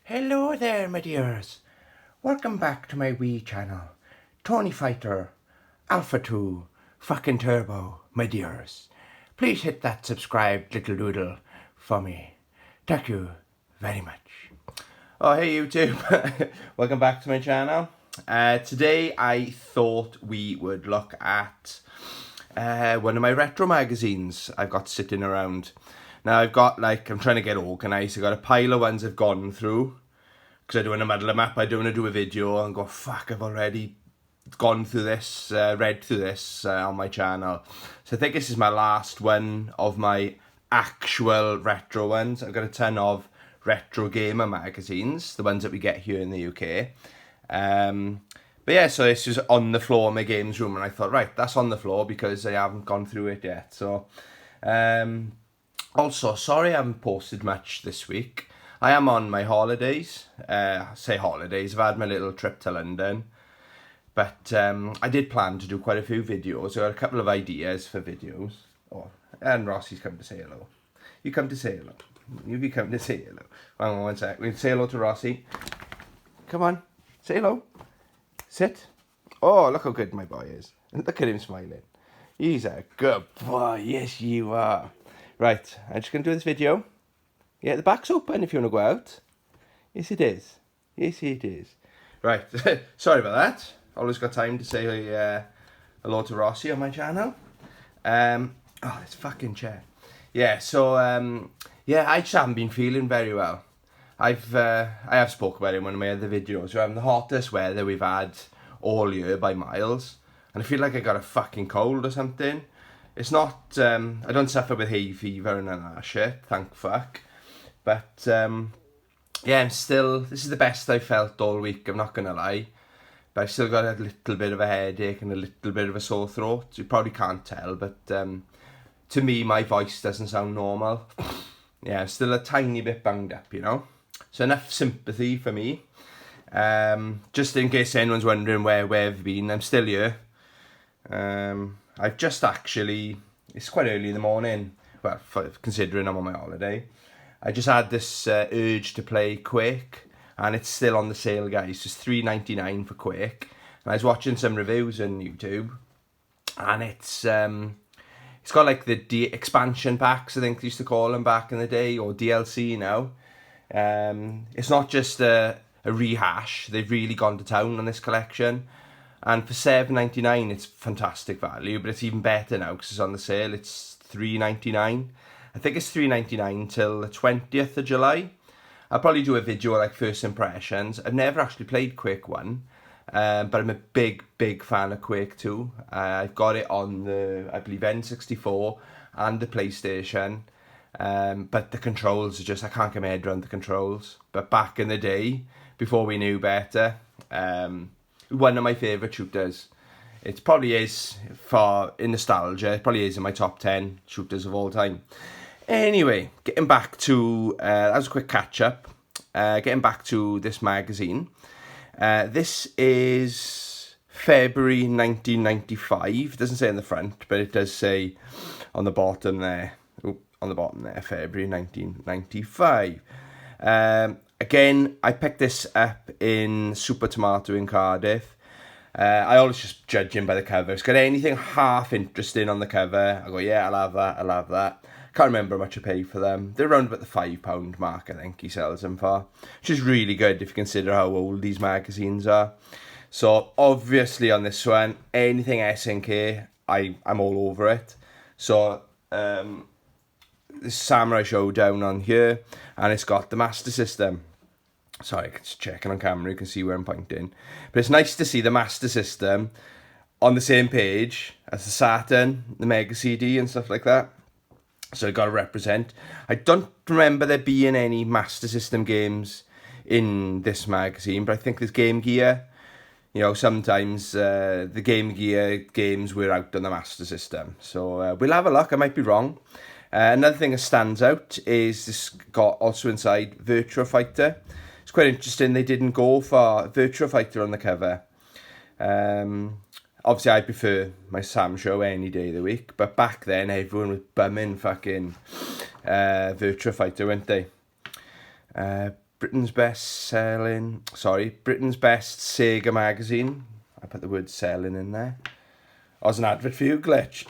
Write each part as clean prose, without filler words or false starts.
Hello there, my dears. Welcome back to my wee channel. Tony Fighter, Alpha 2, fucking Turbo, my dears. Please hit that subscribe little doodle for me. Thank you very much. Oh, hey YouTube. Welcome back to my channel. Today I thought we would look at one of my retro magazines I've got sitting around. Now I'm trying to get organised. I've got a pile of ones I've gone through because I don't want to muddle them up. I don't want to do a video and go, fuck, I've already gone through this, read through this on my channel. So I think this is my last one of my actual retro ones. I've got a ton of retro gamer magazines, the ones that we get here in the UK. But yeah, so this was on the floor in my games room, and I thought, right, that's on the floor because I haven't gone through it yet. So, also, sorry I haven't posted much this week. I am on my holidays. Say holidays, I've had my little trip to London. But I did plan to do quite a few videos. I got a couple of ideas for videos. Oh, and Rossi's come to say hello. You come to say hello. You come to say hello. Hang on one sec. We'll say hello to Rossi. Come on, say hello. Sit. Oh, look how good my boy is. Look at him smiling. He's a good boy. Yes, you are. Right, I'm just going to do this video. Yeah, the back's open if you want to go out. Yes, it is. Yes, it is. Right, sorry about that. Always got time to say hello to Rossi on my channel. Oh, this fucking chair. Yeah, so, yeah, I just haven't been feeling very well. I have spoke about it in one of my other videos. We're having the hottest weather we've had all year by miles. And I feel like I got a fucking cold or something. It's not, I don't suffer with hay fever and all that shit, thank fuck. But, yeah, this is the best I've felt all week, I'm not going to lie. But I've still got a little bit of a headache and a little bit of a sore throat. You probably can't tell, but to me, my voice doesn't sound normal. Yeah, I'm still a tiny bit bunged up, you know. So enough sympathy for me. Just in case anyone's wondering where I've been, I'm still here. I've just actually, it's quite early in the morning, well, considering I'm on my holiday. I just had this urge to play Quake, and it's still on the sale, guys. It's $3.99 for Quake. And I was watching some reviews on YouTube, and it's got like the expansion packs, I think they used to call them back in the day, or DLC now. It's not just a rehash. They've really gone to town on this collection. And for $7.99, it's fantastic value, but it's even better now because it's on the sale. It's $3.99. I think it's $3.99 till the 20th of July. I'll probably do a video like first impressions. I've never actually played Quake 1, but I'm a big fan of Quake 2. I've got it on the, I believe, N64 and the PlayStation. But the controls are just, I can't get my head around the controls. But back in the day, before we knew better, one of my favourite shooters. It probably is, in nostalgia, it probably is in my top 10 shooters of all time. Anyway, getting back to, that was a quick catch up. Getting back to this magazine. This is February 1995. It doesn't say on the front, but it does say on the bottom there. On the bottom there, February 1995. Again, I picked this up in Super Tomato in Cardiff. I always just judge him by the cover. If it's got anything half interesting on the cover, I go, yeah, I'll have that, I'll have that. Can't remember how much I paid for them. They're around about the £5 mark, I think he sells them for. Which is really good if you consider how old these magazines are. So, obviously on this one, anything SNK, I'm all over it. So, this Samurai Showdown on here, and it's got the Master System. Sorry, it's checking on camera, you can see where I'm pointing. But it's nice to see the Master System on the same page as the Saturn, the Mega CD and stuff like that. So I got to represent. I don't remember there being any Master System games in this magazine, but I think there's Game Gear. You know, sometimes the Game Gear games were out on the Master System. So we'll have a look, I might be wrong. Another thing that stands out is this got also inside Virtua Fighter. It's quite interesting they didn't go for Virtua Fighter on the cover. Obviously I prefer my Sam Show any day of the week, but back then everyone was bumming fucking Virtua Fighter, weren't they? Britain's best Sega magazine. I put the word selling in there. I was an advert for you, Glitch.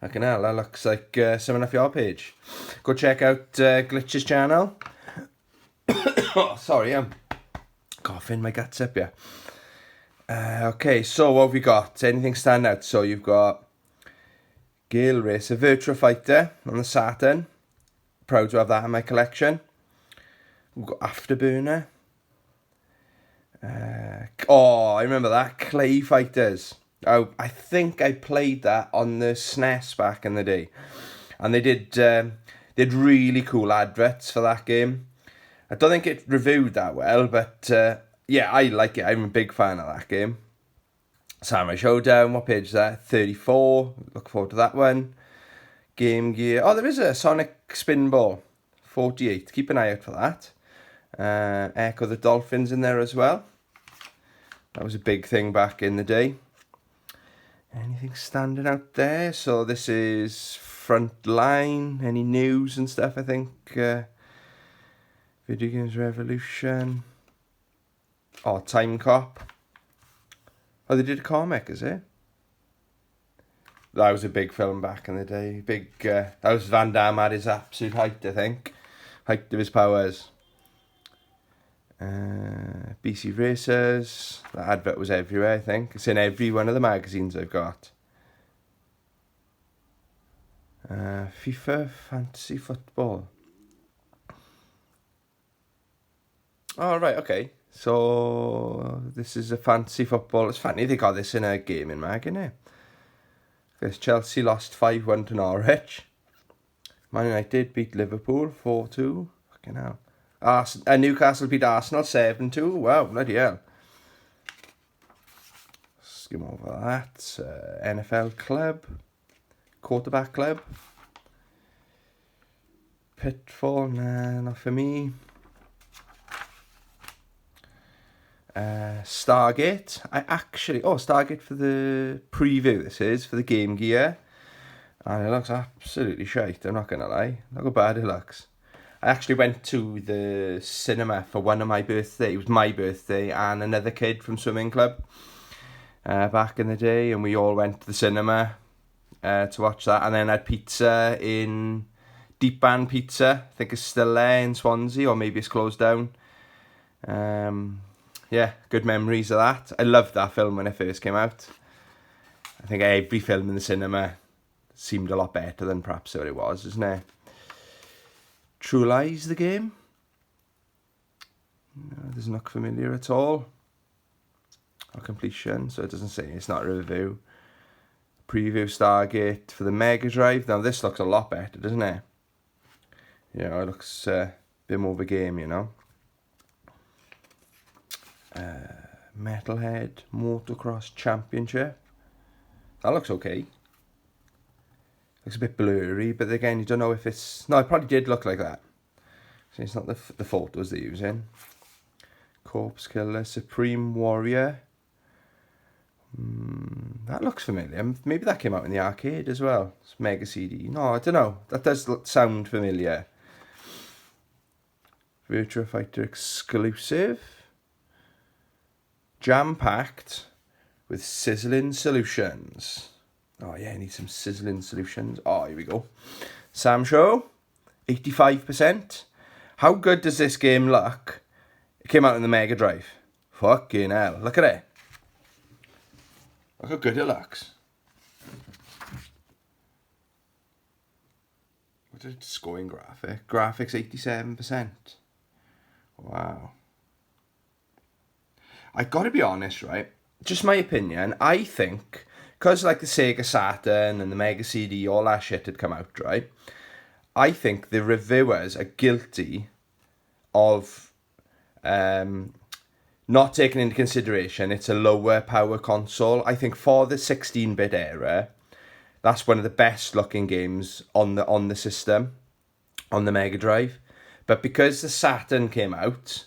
Fucking hell, that looks like something off your page. Go check out Glitch's channel. Oh, sorry, I'm coughing my guts up, yeah. Okay, so what have we got? Anything stand out? So you've got Gale Racer Virtua Fighter on the Saturn. Proud to have that in my collection. We've got Afterburner. I remember that. Clay Fighters. Oh, I think I played that on the SNES back in the day. And they did really cool adverts for that game. I don't think it reviewed that well, but yeah, I like it. I'm a big fan of that game. Samurai Showdown, what page is that? 34. Look forward to that one. Game Gear. Oh, there is a Sonic Spinball. 48. Keep an eye out for that. Echo the Dolphins in there as well. That was a big thing back in the day. Anything standing out there? So this is Frontline. Any news and stuff, I think. Video Games Revolution. Oh, Time Cop. Oh, they did a comic, is it? That was a big film back in the day. That was Van Damme at his absolute height, I think. Height of his powers. BC Racers. The advert was everywhere, I think. It's in every one of the magazines I've got. FIFA Fantasy Football. Oh, right, okay. So, this is a fantasy football. It's funny they got this in a gaming mag, innit? Because Chelsea lost 5-1 to Norwich. Man United beat Liverpool 4-2. Fucking hell. Newcastle beat Arsenal 7-2. Wow, bloody hell. Skim over that. NFL Club. Quarterback Club. Pitfall, nah, not for me. Stargate. Stargate for the preview, this is, for the Game Gear. And it looks absolutely shite, I'm not going to lie. Look how bad it looks. I actually went to the cinema for one of my birthdays. It was my birthday and another kid from swimming club back in the day. And we all went to the cinema to watch that. And then had pizza in Deep Band Pizza. I think it's still there in Swansea, or maybe it's closed down. Yeah, good memories of that. I loved that film when it first came out. I think every film in the cinema seemed a lot better than perhaps what it was, isn't it? True Lies, the game. No, doesn't look familiar at all. Or completion, so it doesn't say. It's not a review. Preview Stargate for the Mega Drive. Now this looks a lot better, doesn't it? Yeah, it looks a bit more of a game, you know. Metalhead Motocross Championship. That looks okay. Looks a bit blurry, but again, you don't know if it's... No, it probably did look like that. So it's not the photos they're using. Corpse Killer, Supreme Warrior. That looks familiar. Maybe that came out in the arcade as well. It's Mega CD. No, I don't know. That does sound familiar. Virtua Fighter exclusive. Jam-packed with sizzling solutions. Oh yeah, I need some sizzling solutions. Oh, here we go. Sam Show, 85%. How good does this game look? It came out in the Mega Drive. Fucking hell, look at it. Look how good it looks. What's it scoring graphic? Graphics 87%. Wow. I gotta be honest, right? Just my opinion. I think, because like the Sega Saturn and the Mega CD, all that shit had come out, right? I think the reviewers are guilty of not taking into consideration it's a lower power console. I think for the 16-bit era, that's one of the best looking games on the system, on the Mega Drive. But because the Saturn came out,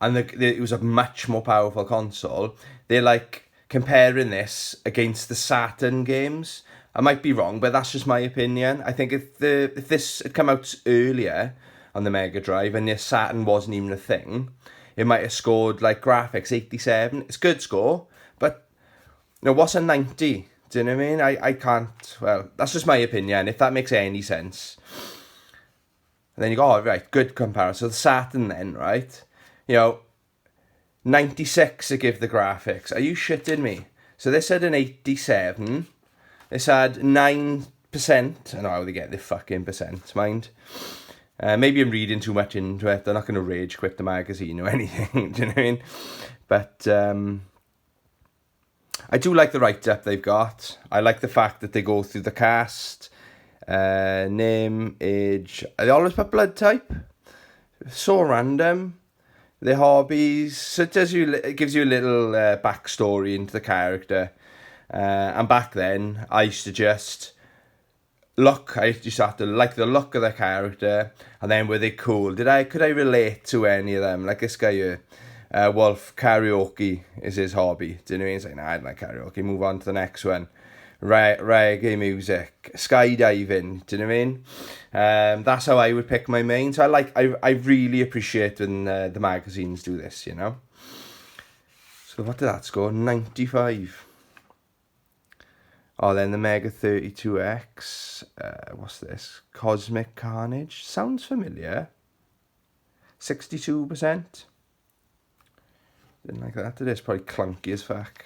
and it was a much more powerful console, they're like comparing this against the Saturn games. I might be wrong, but that's just my opinion. I think if this had come out earlier, on the Mega Drive, and the Saturn wasn't even a thing, it might have scored like graphics 87. It's a good score, but you know, what's a 90? Do you know what I mean? I can't, well, that's just my opinion, if that makes any sense. And then you go, oh, right, good comparison. So the Saturn then, right? You know, 96 to give the graphics. Are you shitting me? So this had an 87. This had 9%. I don't know how they get the fucking percent, mind. Maybe I'm reading too much into it. They're not going to rage quit the magazine or anything. Do you know what I mean? But I do like the write-up they've got. I like the fact that they go through the cast, name, age. They always put blood type. So random. Their hobbies. So it gives you a little backstory into the character. And back then, I used to just I just have to like the look of the character, and then were they cool? Could I relate to any of them? Like this guy here, Wolf, karaoke is his hobby. Do you know what I mean? He's like, nah, I don't like karaoke. Move on to the next one. Reggae music, skydiving. Do you know what I mean? That's how I would pick my main. So I really appreciate when the magazines do this. You know. So what did that score? 95. Oh, then the Mega 32X. What's this? Cosmic Carnage. Sounds familiar. 62%. Didn't like that. It is probably clunky as fuck.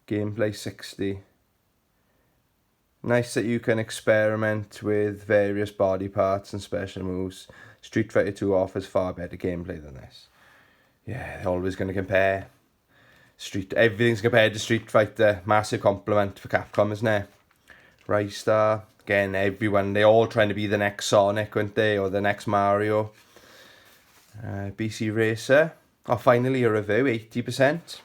Gameplay 60. Nice that you can experiment with various body parts and special moves. Street Fighter 2 offers far better gameplay than this. Yeah, they're always going to compare. Everything's compared to Street Fighter. Massive compliment for Capcom, isn't it? Ristar. Again, everyone, they're all trying to be the next Sonic, aren't they? Or the next Mario. BC Racer. Oh, finally a review, 80%.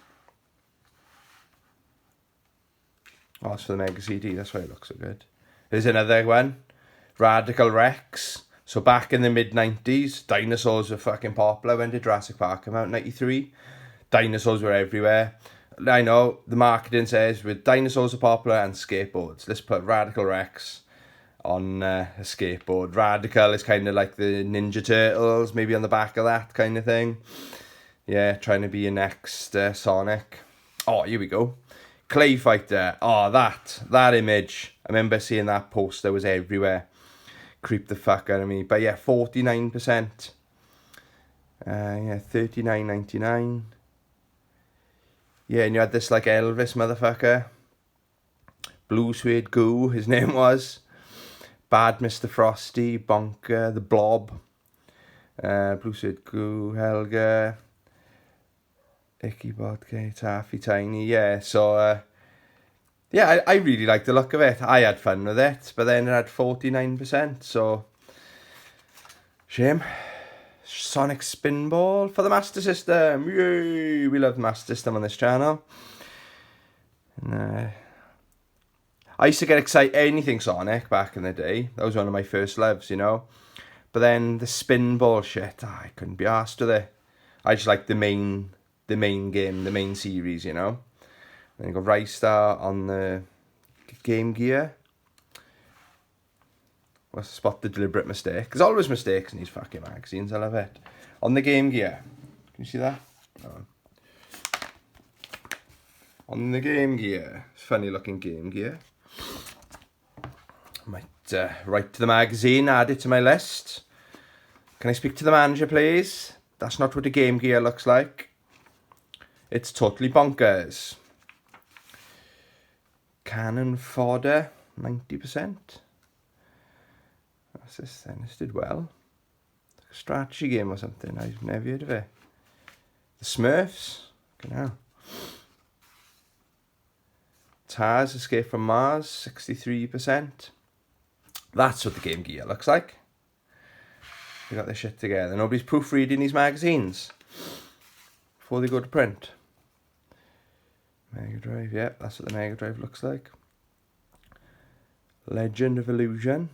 Oh, it's for the Mega CD, that's why it looks so good. Here's another one. Radical Rex. So back in the mid-90s, dinosaurs were fucking popular. When did Jurassic Park come out? 93? Dinosaurs were everywhere. I know, the marketing says with dinosaurs are popular and skateboards. Let's put Radical Rex on a skateboard. Radical is kind of like the Ninja Turtles, maybe on the back of that kind of thing. Yeah, trying to be your next Sonic. Oh, here we go. Clay Fighter. Oh, that image. I remember seeing that poster was everywhere. Creep the fuck out of me. But yeah, 49%. Yeah, 39.99. Yeah, and you had this like Elvis motherfucker. Blue Suede Goo, his name was. Bad Mr. Frosty, Bonker, The Blob. Blue Suede Goo, Helga. Icky Bodke, Taffy Tiny. Yeah, so... yeah, I really like the look of it. I had fun with it, but then it had 49%, so... Shame. Sonic Spinball for the Master System. Yay! We love the Master System on this channel. And, I used to get excited anything Sonic back in the day. That was one of my first loves, you know. But then the Spinball shit, I couldn't be arsed with it. I just liked the main game, the main series, you know. Then you got Ristar on the Game Gear. Let's spot the deliberate mistake. There's always mistakes in these fucking magazines, I love it. On the Game Gear. Can you see that? No. On the Game Gear. Funny looking Game Gear. Might write to the magazine, add it to my list. Can I speak to the manager, please? That's not what the Game Gear looks like. It's totally bonkers. Cannon Fodder, 90%. What's this then? This did well. A strategy game or something. I've never heard of it. The Smurfs. Fucking hell. Taz Escape from Mars, 63%. That's what the Game Gear looks like. They got their shit together. Nobody's proofreading these magazines before they go to print. Mega Drive, yeah, that's what the Mega Drive looks like. Legend of Illusion,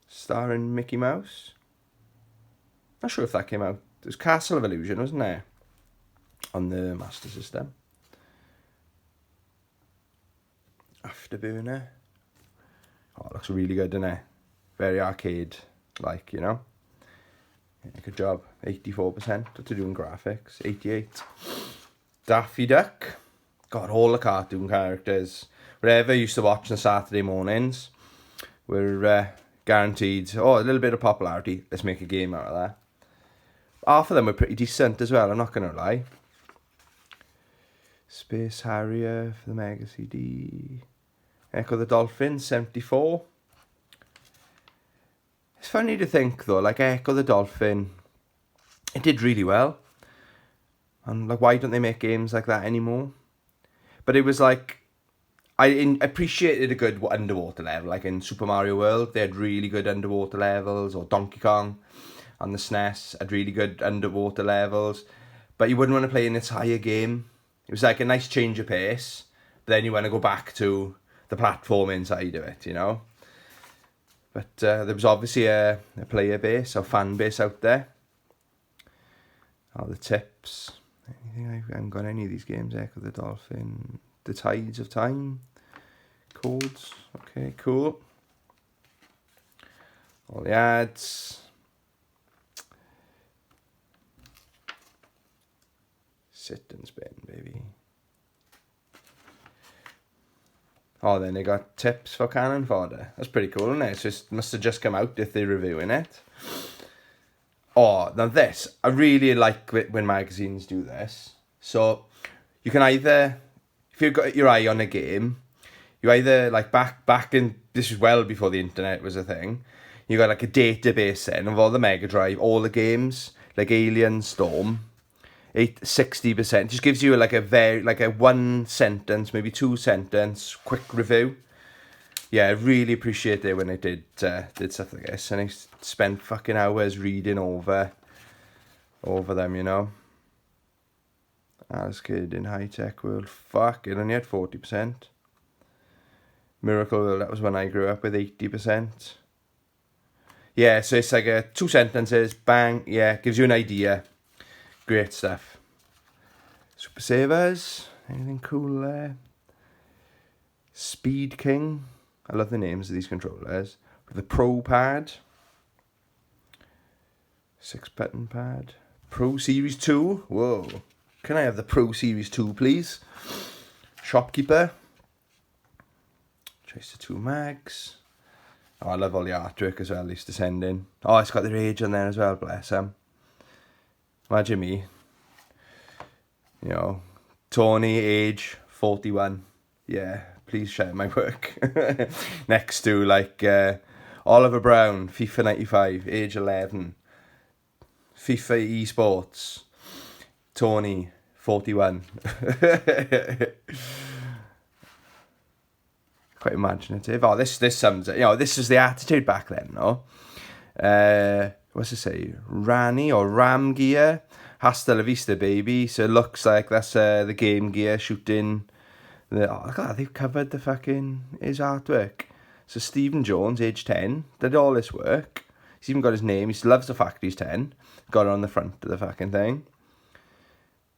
starring Mickey Mouse. Not sure if that came out. It was Castle of Illusion, wasn't there? On the Master System. Afterburner. Oh, it looks really good, doesn't it? Very arcade-like, you know. Yeah, good job. 84%. What to do in graphics? 88. Daffy Duck. Got all the cartoon characters. Whatever I used to watch on Saturday mornings. We're guaranteed, a little bit of popularity. Let's make a game out of that. Half of them were pretty decent as well, I'm not going to lie. Space Harrier for the Mega CD. Echo the Dolphin, 74. It's funny to think though, like Echo the Dolphin, it did really well. And like, why don't they make games like that anymore? But it was like, I appreciated a good underwater level. Like in Super Mario World, they had really good underwater levels, or Donkey Kong on the SNES had really good underwater levels. But you wouldn't want to play an entire game. It was like a nice change of pace. But then you want to go back to the platforming side of it, you know. But there was obviously a player base, a fan base out there. All the tips. Anything? I haven't got any of these games. Echo the Dolphin. The Tides of Time. Codes. Okay, cool. All the ads. Sit and spin, baby. Oh, then they got tips for cannon fodder. That's pretty cool, isn't it? So it must have just come out if they're reviewing it. Oh, now this, I really like when magazines do this. So you can either, if you've got your eye on a game, you either, like back in, this was well before the internet was a thing, you got like a database then of all the Mega Drive, all the games, like Alien Storm, 60%. Just gives you like a 1 sentence, maybe 2 sentence, quick review. Yeah, I really appreciate it when I did stuff like this, and I spent fucking hours reading over them, you know. As Kid in High Tech World, fuck, it only had 40%. Miracle World, that was when I grew up, with 80%. Yeah, so it's like 2 sentences, bang, yeah, gives you an idea. Great stuff. Super Savers, anything cool there? Speed King, I love the names of these controllers. The Pro Pad, 6-button pad. Pro Series 2, whoa. Can I have the Pro Series 2, please? Shopkeeper. Tracer 2 mags. Oh, I love all the artwork as well they used to send in. Oh, it's got their age on there as well, bless them. Imagine me. You know, Tony, age 41. Yeah, please share my work. Next to, like, Oliver Brown, FIFA 95, age 11. FIFA Esports, Tony, 41. Quite imaginative. Oh, this sums it. You know, this is the attitude back then, no? What's it say? Rani or Ram Gear. Hasta la vista, baby. So it looks like that's the Game Gear shooting. Oh, look at that. They've covered the fucking his artwork. So Stephen Jones, age 10, did all this work. He's even got his name. He loves the fact he's 10. Got it on the front of the fucking thing.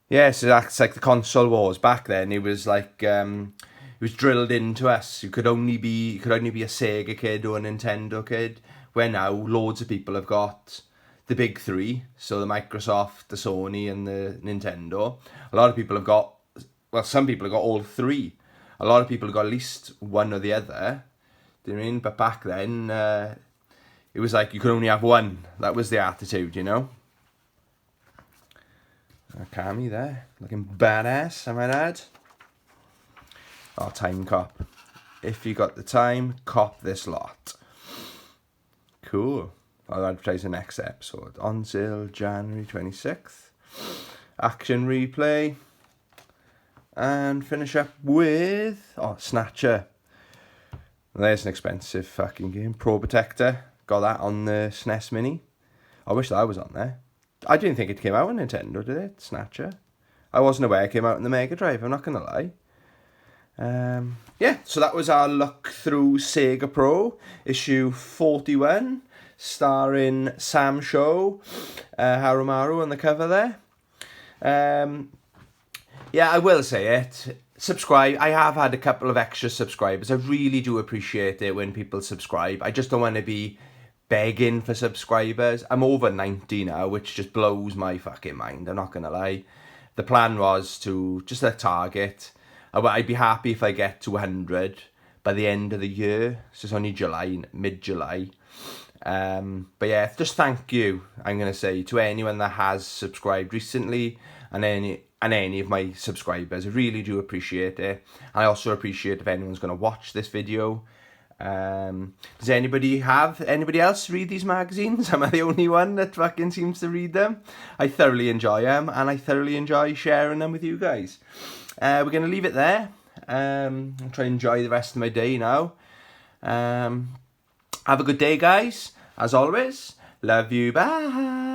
Yeah, so that's like the console wars. Back then, it was like it was drilled into us. You could only be a Sega kid or a Nintendo kid. Where now loads of people have got the big three, so the Microsoft, the Sony, and the Nintendo. A lot of people have got, well, some people have got all three. A lot of people have got at least one or the other. Do you know what I mean? But back then, it was like you could only have one. That was the attitude, you know? Kami there, looking badass, I might add. Oh, time cop. If you got the time, cop this lot. Cool. I'll advertise the next episode. On sale January 26th. Action replay. And finish up with... oh, Snatcher. There's an expensive fucking game. Pro Protector. Got that on the SNES Mini. I wish that was on there. I didn't think it came out on Nintendo, did it? Snatcher. I wasn't aware it came out on the Mega Drive, I'm not going to lie. Yeah, so that was our look through Sega Pro, issue 41, starring Sam Show, Harumaru on the cover there. Yeah, I will say it. Subscribe. I have had a couple of extra subscribers. I really do appreciate it when people subscribe. I just don't want to be begging for subscribers. I'm over 90 now, which just blows my fucking mind, I'm not gonna lie. The plan was to just a target. I'd be happy if I get to 100 by the end of the year. So it's only July, mid-July. But yeah, just thank you, I'm going to say, to anyone that has subscribed recently and any of my subscribers. I really do appreciate it. I also appreciate if anyone's going to watch this video. Does anybody else read these magazines? Am I the only one that fucking seems to read them? I thoroughly enjoy them, and I thoroughly enjoy sharing them with you guys. We're going to leave it there. I'll try and enjoy the rest of my day now. Have a good day, guys. As always, love you, bye.